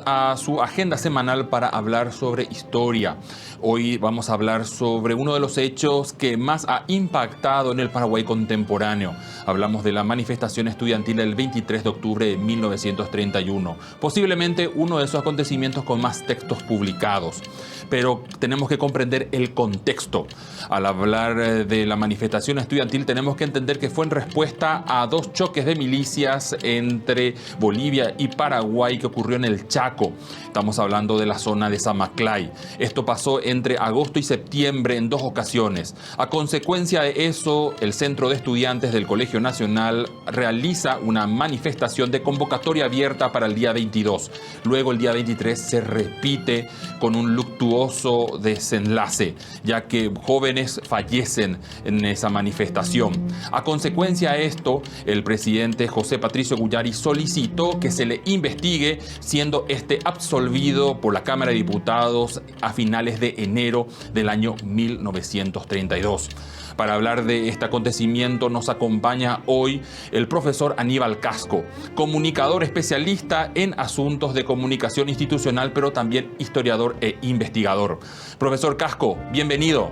a su agenda semanal para hablar sobre historia. Hoy vamos a hablar sobre uno de los hechos que más ha impactado en el Paraguay contemporáneo. Hablamos de la manifestación estudiantil del 23 de octubre de 1931, posiblemente uno de esos acontecimientos con más textos publicados. Pero tenemos que comprender el contexto. Al hablar de la manifestación estudiantil tenemos que entender que fue en respuesta a dos choques de milicias entre Bolivia y Paraguay que ocurrió en el Chaco. Estamos hablando de la zona de Zamaclay. Esto pasó entre agosto y septiembre en dos ocasiones. A consecuencia de eso, el Centro de Estudiantes del Colegio Nacional realiza una manifestación de convocatoria abierta para el día 22. Luego el día 23 se repite con un luctuoso desenlace, ya que jóvenes fallecen en esa manifestación. A consecuencia de esto, el presidente José Patricio Guyari solicitó que se le investigue, siendo este absolvido por la Cámara de Diputados a finales de enero del año 1932. Para hablar de este acontecimiento nos acompaña hoy el profesor Aníbal Casco, comunicador especialista en asuntos de comunicación institucional, pero también historiador e investigador. Profesor Casco, bienvenido.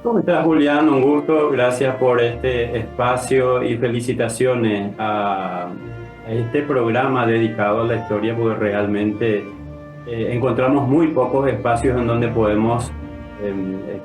¿Cómo estás, Julián? Un gusto. Gracias por este espacio y felicitaciones a este programa dedicado a la historia, porque realmente encontramos muy pocos espacios en donde podemos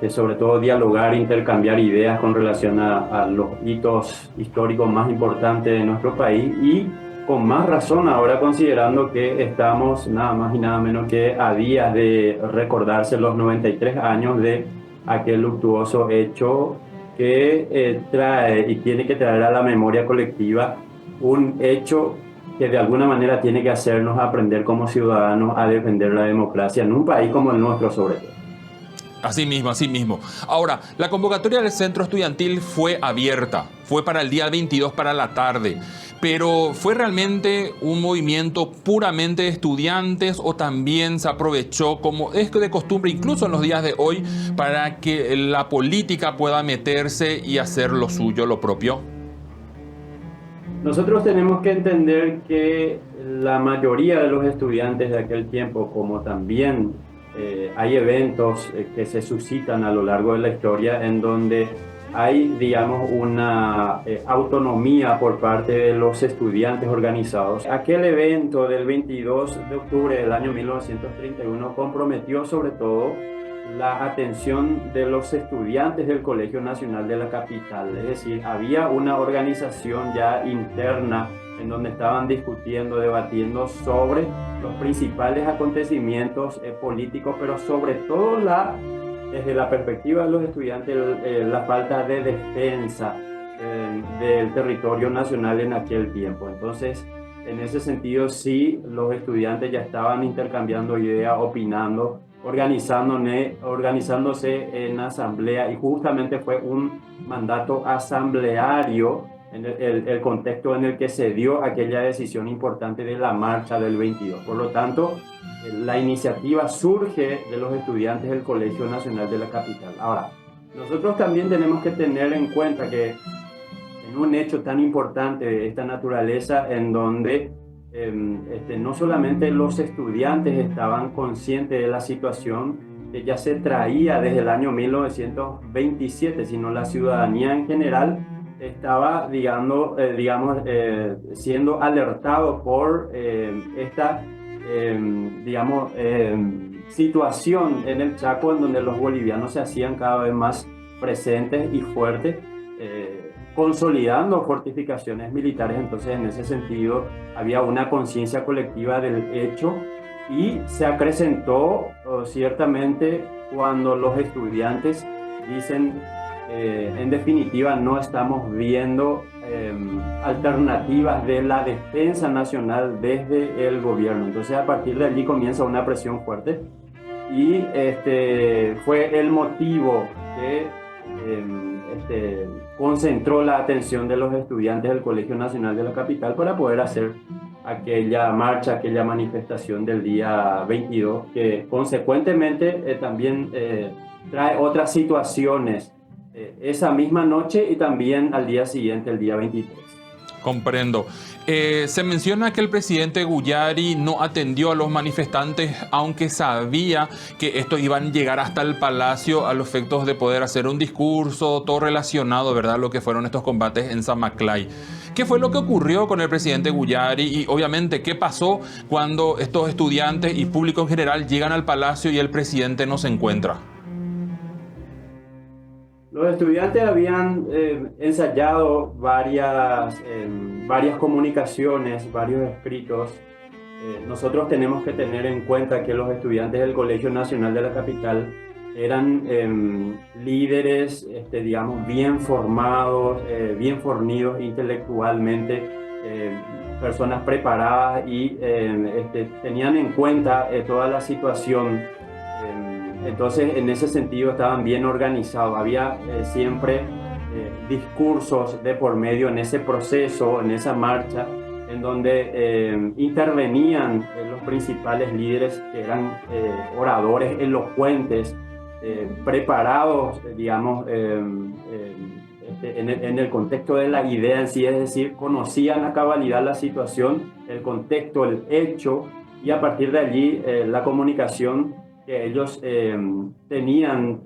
sobre todo dialogar, intercambiar ideas con relación a los hitos históricos más importantes de nuestro país, y con más razón ahora, considerando que estamos nada más y nada menos que a días de recordarse los 93 años de aquel luctuoso hecho que trae y tiene que traer a la memoria colectiva un hecho que de alguna manera tiene que hacernos aprender como ciudadanos a defender la democracia en un país como el nuestro, sobre todo. Así mismo, así mismo. Ahora, la convocatoria del centro estudiantil fue abierta, fue para el día 22 para la tarde, pero ¿fue realmente un movimiento puramente de estudiantes o también se aprovechó, como es de costumbre incluso en los días de hoy, para que la política pueda meterse y hacer lo suyo, lo propio? Nosotros tenemos que entender que la mayoría de los estudiantes de aquel tiempo, como también hay eventos que se suscitan a lo largo de la historia en donde hay, digamos, una autonomía por parte de los estudiantes organizados. Aquel evento del 22 de octubre del año 1931 comprometió sobre todo la atención de los estudiantes del Colegio Nacional de la capital. Es decir, había una organización ya interna en donde estaban discutiendo, debatiendo sobre los principales acontecimientos políticos, pero sobre todo desde la perspectiva de los estudiantes, la falta de defensa del territorio nacional en aquel tiempo. Entonces, en ese sentido, sí, los estudiantes ya estaban intercambiando ideas, opinando, organizándose en asamblea, y justamente fue un mandato asambleario en el contexto en el que se dio aquella decisión importante de la marcha del 22. Por lo tanto, la iniciativa surge de los estudiantes del Colegio Nacional de la capital. Ahora, nosotros también tenemos que tener en cuenta que en un hecho tan importante de esta naturaleza, en donde no solamente los estudiantes estaban conscientes de la situación que ya se traía desde el año 1927, sino la ciudadanía en general estaba, siendo alertado por esta, situación en el Chaco, en donde los bolivianos se hacían cada vez más presentes y fuertes, consolidando fortificaciones militares. Entonces, en ese sentido, había una conciencia colectiva del hecho, y se acrecentó ciertamente cuando los estudiantes dicen, en definitiva, no estamos viendo alternativas de la defensa nacional desde el gobierno. Entonces, a partir de allí comienza una presión fuerte, y fue el motivo que concentró la atención de los estudiantes del Colegio Nacional de la capital para poder hacer aquella marcha, aquella manifestación del día 22, que consecuentemente también trae otras situaciones esa misma noche y también al día siguiente, el día 23. Comprendo. Se menciona que el presidente Guyari no atendió a los manifestantes, aunque sabía que estos iban a llegar hasta el palacio a los efectos de poder hacer un discurso, todo relacionado, ¿verdad?, lo que fueron estos combates en Zamaclay. ¿Qué fue lo que ocurrió con el presidente Guyari? Y obviamente, ¿qué pasó cuando estos estudiantes y público en general llegan al palacio y el presidente no se encuentra? Los estudiantes habían ensayado varias comunicaciones, varios escritos. Nosotros tenemos que tener en cuenta que los estudiantes del Colegio Nacional de la Capital eran líderes, digamos, bien formados, bien fornidos intelectualmente, personas preparadas y tenían en cuenta toda la situación. Entonces, en ese sentido, estaban bien organizados. Había siempre discursos de por medio en ese proceso, en esa marcha, en donde intervenían los principales líderes, que eran oradores elocuentes, preparados, digamos, en el contexto de la idea en sí, es decir, conocían a cabalidad la situación, el contexto, el hecho, y a partir de allí la comunicación que ellos tenían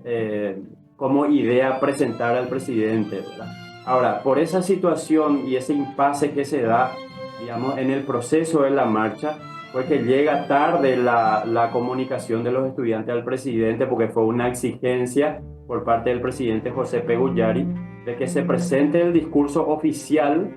como idea presentar al presidente, ¿verdad? Ahora, por esa situación y ese impasse que se da, digamos, en el proceso de la marcha, fue que llega tarde la comunicación de los estudiantes al presidente, porque fue una exigencia por parte del presidente José P. Guyari de que se presente el discurso oficial,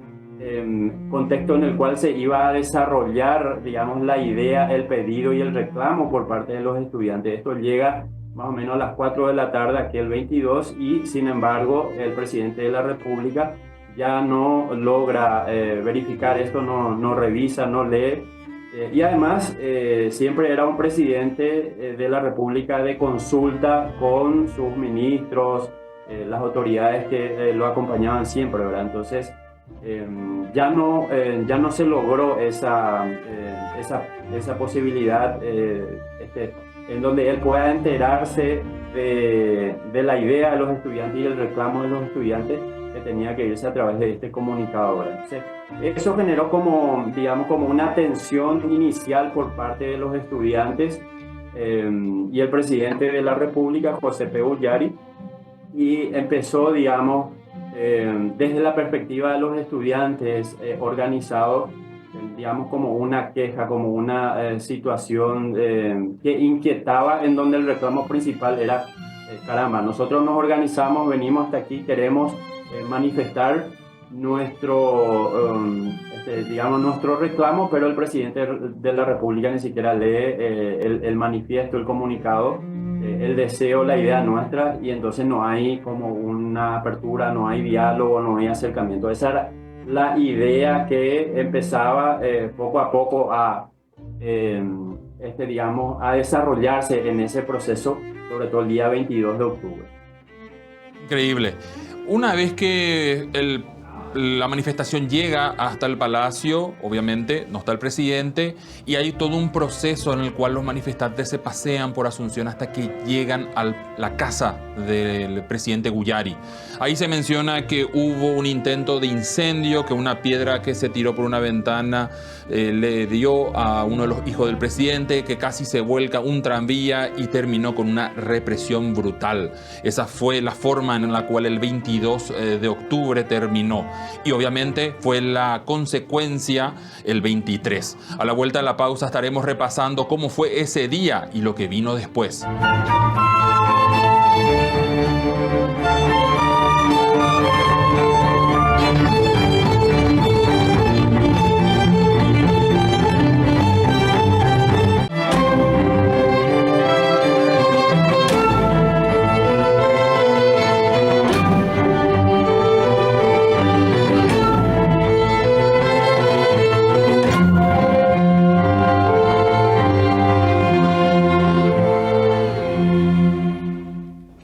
contexto en el cual se iba a desarrollar, digamos, la idea, el pedido y el reclamo por parte de los estudiantes. Esto llega más o menos a las 4 de la tarde, aquí el 22, y sin embargo el presidente de la República ya no logra verificar esto, no revisa, no lee. Y además siempre era un presidente de la República de consulta con sus ministros, las autoridades que lo acompañaban siempre, ¿verdad? Entonces ya no se logró esa posibilidad en donde él pueda enterarse de la idea de los estudiantes y el reclamo de los estudiantes, que tenía que irse a través de este comunicado, ¿verdad? Entonces, eso generó digamos, como una tensión inicial por parte de los estudiantes y el presidente de la República, José P. Guyari, y empezó, digamos, desde la perspectiva de los estudiantes organizados, digamos, como una queja, como una situación que inquietaba, en donde el reclamo principal era, caramba, nosotros nos organizamos, venimos hasta aquí, queremos manifestar digamos, nuestro reclamo, pero el presidente de la República ni siquiera lee el manifiesto, el comunicado, el deseo, la idea nuestra, y entonces no hay como una apertura, no hay diálogo, no hay acercamiento. Esa era la idea que empezaba poco a poco digamos, a desarrollarse en ese proceso, sobre todo el día 22 de octubre. Increíble. Una vez que la manifestación llega hasta el palacio, obviamente no está el presidente, y hay todo un proceso en el cual los manifestantes se pasean por Asunción hasta que llegan a la casa del presidente Guyari. Ahí se menciona que hubo un intento de incendio, que una piedra que se tiró por una ventana le dio a uno de los hijos del presidente, que casi se vuelca un tranvía y terminó con una represión brutal. Esa fue la forma en la cual el 22 de octubre terminó. Y obviamente fue la consecuencia el 23. A la vuelta de la pausa estaremos repasando cómo fue ese día y lo que vino después.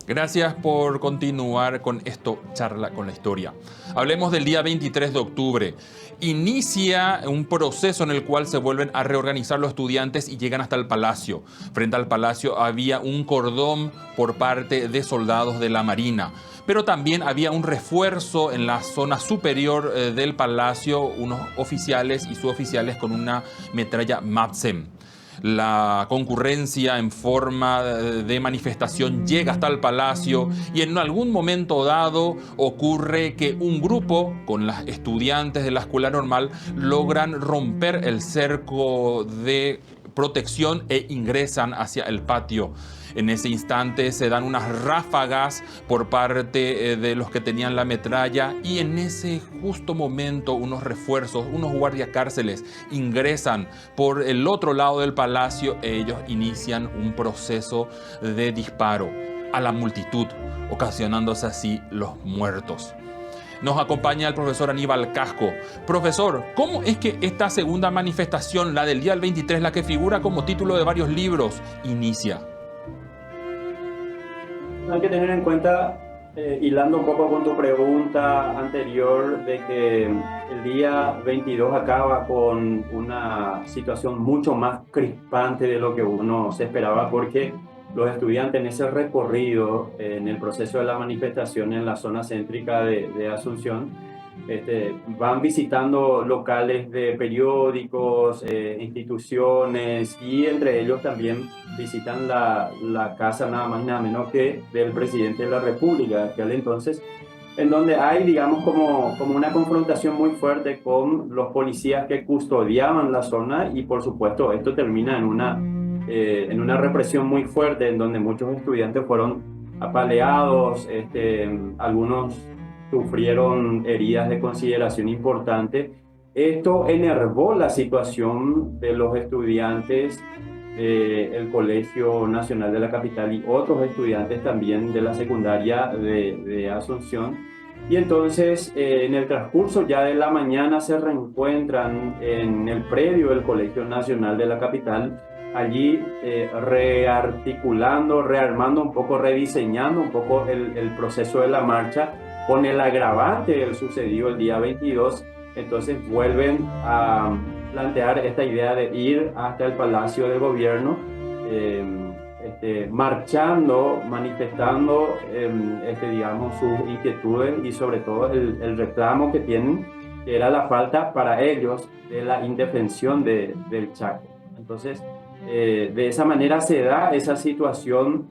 Gracias por continuar con esto, Charla con la Historia. Hablemos del día 23 de octubre. Inicia un proceso en el cual se vuelven a reorganizar los estudiantes y llegan hasta el palacio. Frente al palacio había un cordón por parte de soldados de la Marina. pero también había un refuerzo en la zona superior del palacio, unos oficiales y suboficiales con una metralla Madsen. La concurrencia en forma de manifestación llega hasta el palacio y en algún momento dado ocurre que un grupo con las estudiantes de la escuela normal logran romper el cerco de protección e ingresan hacia el patio. En ese instante se dan unas ráfagas por parte de los que tenían la metralla y en ese justo momento unos refuerzos, unos guardiacárceles ingresan por el otro lado del palacio e ellos inician un proceso de disparo a la multitud, ocasionándose así los muertos. Nos acompaña el profesor Aníbal Casco. Profesor, ¿cómo es que esta segunda manifestación, la del día del 23, la que figura como título de varios libros, inicia? Hay que tener en cuenta, hilando un poco con tu pregunta anterior, de que el día 22 acaba con una situación mucho más crispante de lo que uno se esperaba, porque los estudiantes en ese recorrido, en el proceso de la manifestación en la zona céntrica de Asunción, van visitando locales de periódicos, instituciones, y entre ellos también visitan la casa nada más y nada menos que del presidente de la República de aquel entonces, en donde hay, digamos, como una confrontación muy fuerte con los policías que custodiaban la zona, y por supuesto esto termina en una represión muy fuerte en donde muchos estudiantes fueron apaleados, algunos sufrieron heridas de consideración importante. Esto enervó la situación de los estudiantes del Colegio Nacional de la Capital y otros estudiantes también de la secundaria de Asunción. Y entonces, en el transcurso ya de la mañana se reencuentran en el predio del Colegio Nacional de la Capital, allí rearticulando, rearmando un poco, rediseñando un poco el proceso de la marcha, con el agravante del sucedido el día 22. Entonces vuelven a plantear esta idea de ir hasta el Palacio de Gobierno, marchando, manifestando, digamos, sus inquietudes y sobre todo el reclamo que tienen, que era la falta para ellos de la indefensión del Chaco. Entonces, de esa manera se da esa situación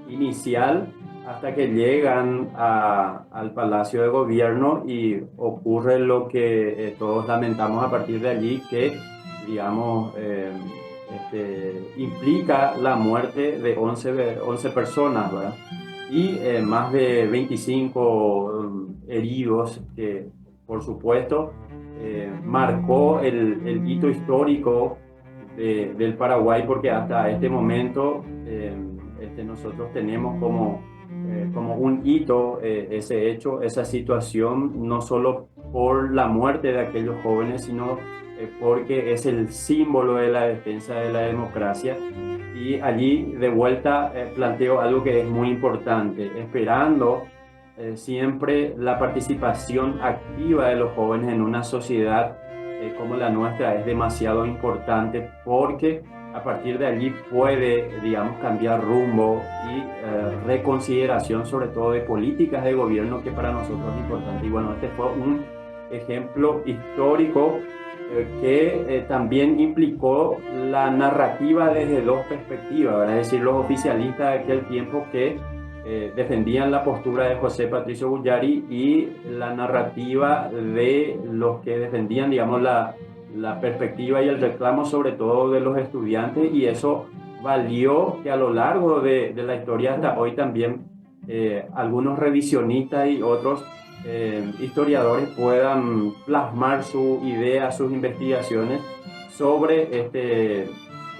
inicial hasta que llegan al Palacio de Gobierno y ocurre lo que todos lamentamos a partir de allí, que, digamos, implica la muerte de 11 personas, ¿verdad? Y más de 25 heridos, que por supuesto marcó el hito histórico del Paraguay, porque hasta este momento nosotros tenemos como un hito ese hecho, esa situación, no solo por la muerte de aquellos jóvenes, sino porque es el símbolo de la defensa de la democracia. Y allí de vuelta planteo algo que es muy importante, esperando siempre la participación activa de los jóvenes en una sociedad como la nuestra. Es demasiado importante, porque a partir de allí puede, digamos, cambiar rumbo y reconsideración sobre todo de políticas de gobierno, que para nosotros es importante. Y bueno, este fue un ejemplo histórico que también implicó la narrativa desde dos perspectivas, ¿verdad? Es decir, los oficialistas de aquel tiempo que defendían la postura de José Patricio Guyary, y la narrativa de los que defendían, digamos, la perspectiva y el reclamo sobre todo de los estudiantes. Y eso valió que a lo largo de la historia hasta hoy también algunos revisionistas y otros historiadores puedan plasmar su idea, sus investigaciones sobre este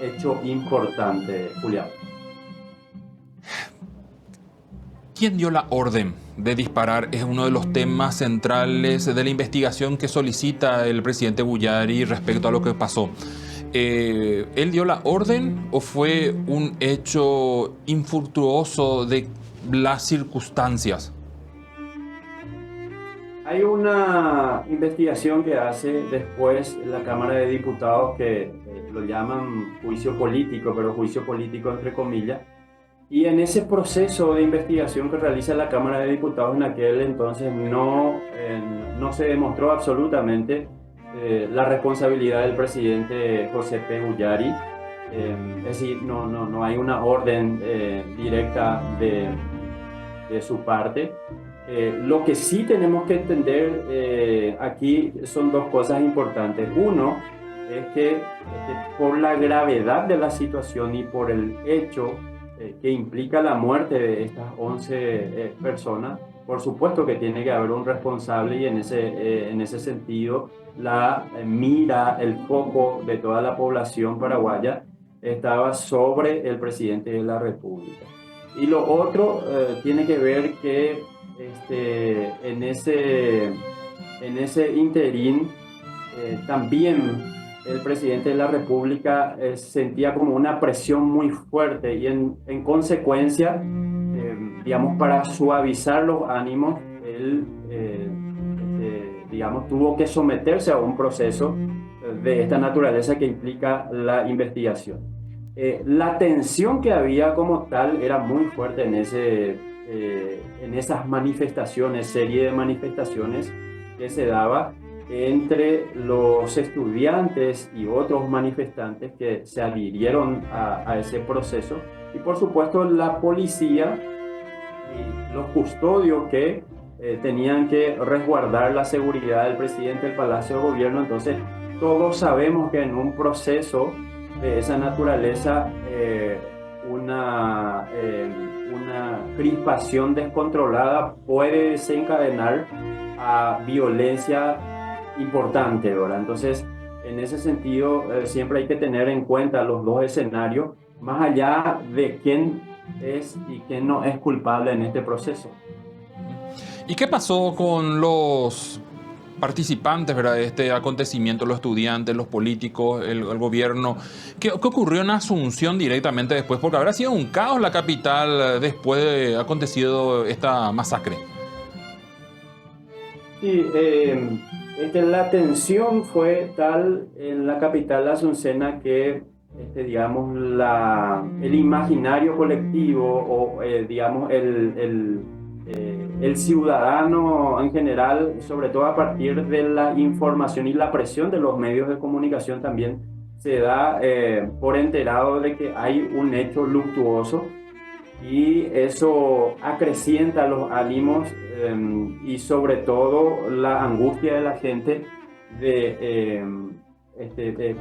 hecho importante, Julián. ¿Quién dio la orden de disparar? Es uno de los temas centrales de la investigación que solicita el presidente Guyary respecto a lo que pasó. ¿Él dio la orden o fue un hecho infructuoso de las circunstancias? Hay una investigación que hace después la Cámara de Diputados, que lo llaman juicio político, pero juicio político entre comillas, Y en ese proceso de investigación que realiza la Cámara de Diputados en aquel entonces no se demostró absolutamente la responsabilidad del presidente José P. Guyari. Es decir, no hay una orden directa de su parte. Lo que sí tenemos que entender aquí son dos cosas importantes. Uno es que por la gravedad de la situación y por el hecho que implica la muerte de estas 11 personas, por supuesto que tiene que haber un responsable y en ese sentido la mira, el foco de toda la población paraguaya estaba sobre el presidente de la República. Y lo otro tiene que ver que en ese interín también el presidente de la República sentía como una presión muy fuerte y en consecuencia, digamos, para suavizar los ánimos, él, digamos, tuvo que someterse a un proceso de esta naturaleza que implica la investigación. La tensión que había como tal era muy fuerte en esas manifestaciones, serie de manifestaciones que se daba entre los estudiantes y otros manifestantes que se adhirieron a ese proceso y por supuesto la policía y los custodios que tenían que resguardar la seguridad del presidente del Palacio de Gobierno. Entonces todos sabemos que en un proceso de esa naturaleza una crispación descontrolada puede desencadenar a violencia importante, ¿verdad? Entonces, en ese sentido, siempre hay que tener en cuenta los dos escenarios, más allá de quién es y quién no es culpable en este proceso. ¿Y qué pasó con los participantes, ¿verdad?, de este acontecimiento, los estudiantes, los políticos, el gobierno? ¿Qué ocurrió en Asunción directamente después? Porque habrá sido un caos la capital después de acontecido esta masacre. Sí, la tensión fue tal en la capital asuncena que, digamos, el imaginario colectivo o, digamos, el ciudadano en general, sobre todo a partir de la información y la presión de los medios de comunicación también, se da por enterado de que hay un hecho luctuoso y eso acrecienta los ánimos y sobre todo la angustia de la gente de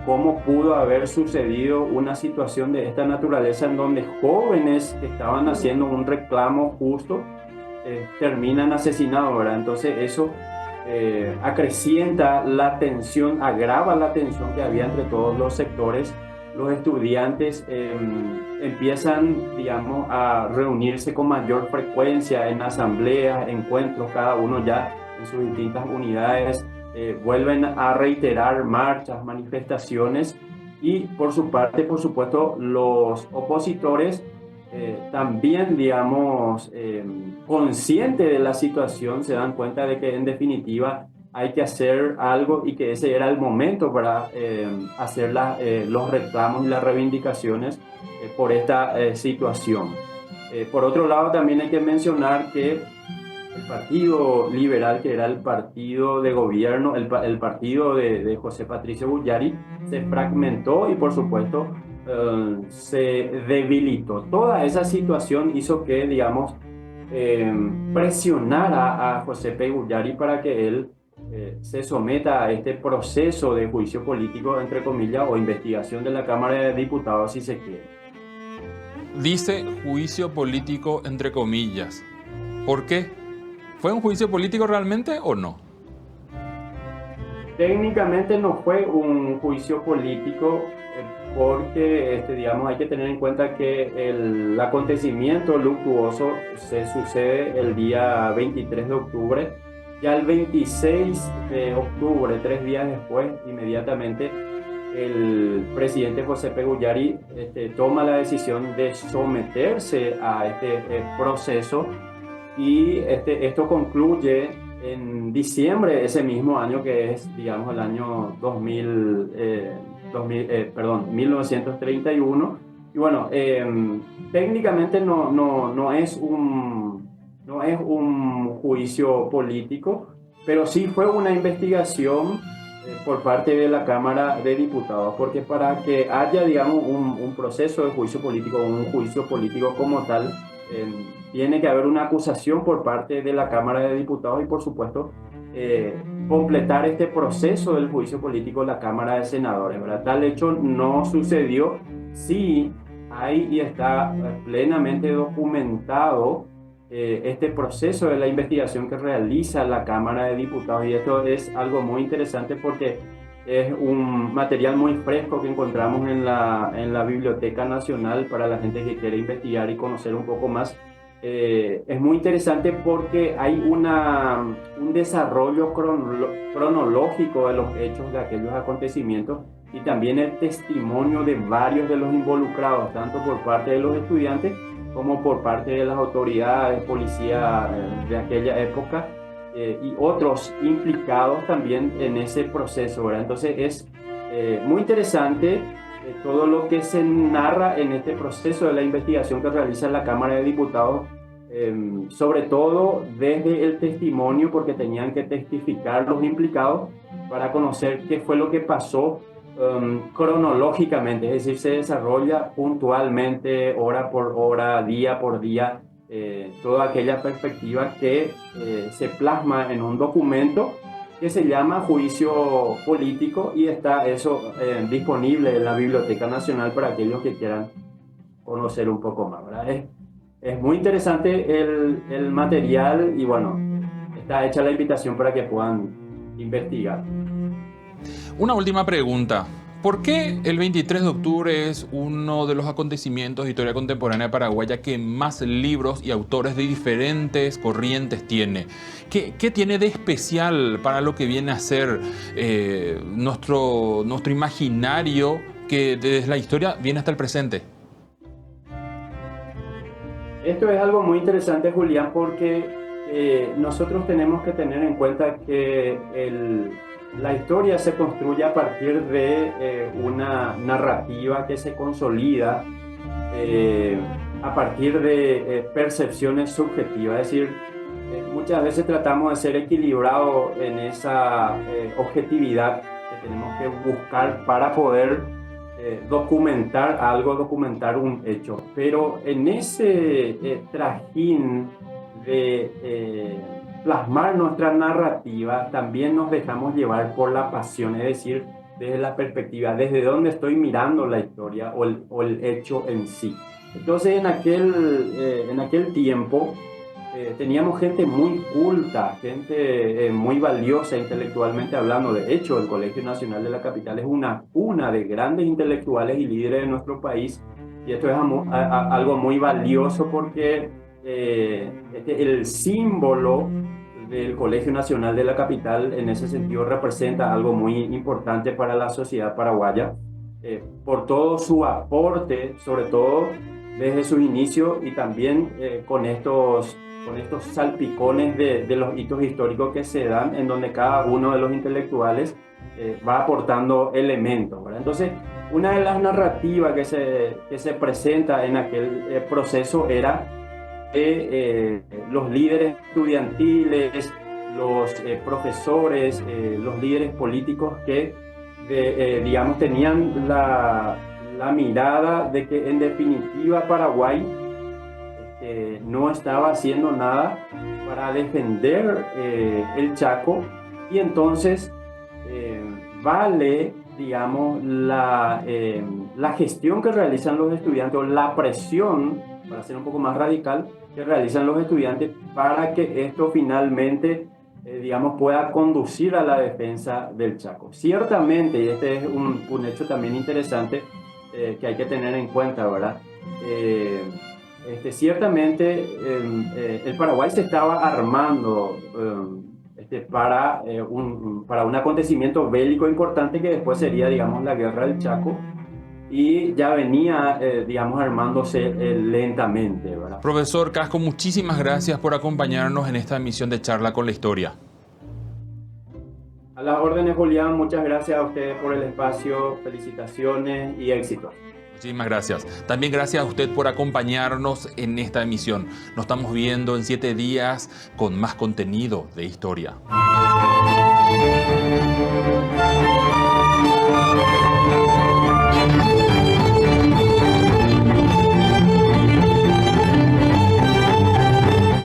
cómo pudo haber sucedido una situación de esta naturaleza en donde jóvenes que estaban haciendo un reclamo justo terminan asesinados, ¿verdad? Entonces eso acrecienta la tensión, agrava la tensión que había entre todos los sectores. Los estudiantes empiezan, digamos, a reunirse con mayor frecuencia en asambleas, encuentros, cada uno ya en sus distintas unidades, vuelven a reiterar marchas, manifestaciones y por su parte, por supuesto, los opositores también, digamos, conscientes de la situación, se dan cuenta de que en definitiva hay que hacer algo y que ese era el momento para hacer los reclamos y las reivindicaciones por esta situación. Por otro lado, también hay que mencionar que el Partido Liberal, que era el partido de gobierno, el partido de José Patricio Guyari, se fragmentó y por supuesto se debilitó. Toda esa situación hizo que, digamos, presionara a José P. Guyari para que él se someta a este proceso de juicio político, entre comillas, o investigación de la Cámara de Diputados, si se quiere. Dice juicio político entre comillas. ¿Por qué? ¿Fue un juicio político realmente o no? Técnicamente no fue un juicio político porque, digamos, hay que tener en cuenta que el acontecimiento luctuoso se sucede el día 23 de octubre. Ya el 26 de octubre, 3 días después, inmediatamente, el presidente José P. Guyari toma la decisión de someterse a este proceso y esto concluye en diciembre de ese mismo año, que es, digamos, el año 1931, Y bueno, técnicamente no es un juicio político, pero sí fue una investigación por parte de la Cámara de Diputados, porque para que haya, digamos, un proceso de juicio político, un juicio político como tal, tiene que haber una acusación por parte de la Cámara de Diputados y, por supuesto, completar este proceso del juicio político la Cámara de Senadores, ¿verdad? Tal hecho no sucedió. Sí hay y está plenamente documentado este proceso de la investigación que realiza la Cámara de Diputados, y esto es algo muy interesante porque es un material muy fresco que encontramos en la Biblioteca Nacional para la gente que quiere investigar y conocer un poco más. Es muy interesante porque hay un desarrollo cronológico de los hechos, de aquellos acontecimientos, y también el testimonio de varios de los involucrados, tanto por parte de los estudiantes como por parte de las autoridades, policía de aquella época, y otros implicados también en ese proceso, ¿verdad? Entonces es muy interesante todo lo que se narra en este proceso de la investigación que realiza la Cámara de Diputados, sobre todo desde el testimonio, porque tenían que testificar los implicados para conocer qué fue lo que pasó cronológicamente, es decir, se desarrolla puntualmente, hora por hora, día por día, toda aquella perspectiva que se plasma en un documento que se llama Juicio Político, y está eso disponible en la Biblioteca Nacional para aquellos que quieran conocer un poco más, ¿verdad? Es muy interesante el material, y bueno, está hecha la invitación para que puedan investigar. Una última pregunta. ¿Por qué el 23 de octubre es uno de los acontecimientos de historia contemporánea paraguaya que más libros y autores de diferentes corrientes tiene? ¿Qué tiene de especial para lo que viene a ser nuestro imaginario, que desde la historia viene hasta el presente? Esto es algo muy interesante, Julián, porque nosotros tenemos que tener en cuenta que la historia se construye a partir de una narrativa que se consolida a partir de percepciones subjetivas. Es decir, muchas veces tratamos de ser equilibrados en esa objetividad que tenemos que buscar para poder documentar algo, documentar un hecho. Pero en ese trajín de plasmar nuestra narrativa, también nos dejamos llevar por la pasión, es decir, desde la perspectiva, desde dónde estoy mirando la historia o el hecho en sí. Entonces, en aquel tiempo teníamos gente muy culta, gente muy valiosa intelectualmente hablando. De hecho, el Colegio Nacional de la Capital es una cuna de grandes intelectuales y líderes de nuestro país, y esto es algo muy valioso porque el símbolo del Colegio Nacional de la Capital en ese sentido representa algo muy importante para la sociedad paraguaya, por todo su aporte, sobre todo desde sus inicios, y también con estos salpicones de los hitos históricos que se dan, en donde cada uno de los intelectuales va aportando elementos, ¿verdad? Entonces, una de las narrativas que se presenta en aquel proceso era los líderes estudiantiles, los profesores, los líderes políticos que, digamos, tenían la mirada de que en definitiva Paraguay no estaba haciendo nada para defender el Chaco, y entonces vale, digamos, la gestión que realizan los estudiantes, o la presión, para ser un poco más radical, que realizan los estudiantes para que esto finalmente, digamos, pueda conducir a la defensa del Chaco. Ciertamente, y este es un hecho también interesante que hay que tener en cuenta, ¿verdad? Ciertamente el Paraguay se estaba armando para un acontecimiento bélico importante que después sería, digamos, la Guerra del Chaco, y ya venía, digamos, armándose lentamente, ¿verdad? Profesor Casco, muchísimas gracias por acompañarnos en esta emisión de Charla con la Historia. A las órdenes, Julián, muchas gracias a ustedes por el espacio, felicitaciones y éxitos. Muchísimas gracias. También gracias a usted por acompañarnos en esta emisión. Nos estamos viendo en 7 días con más contenido de historia.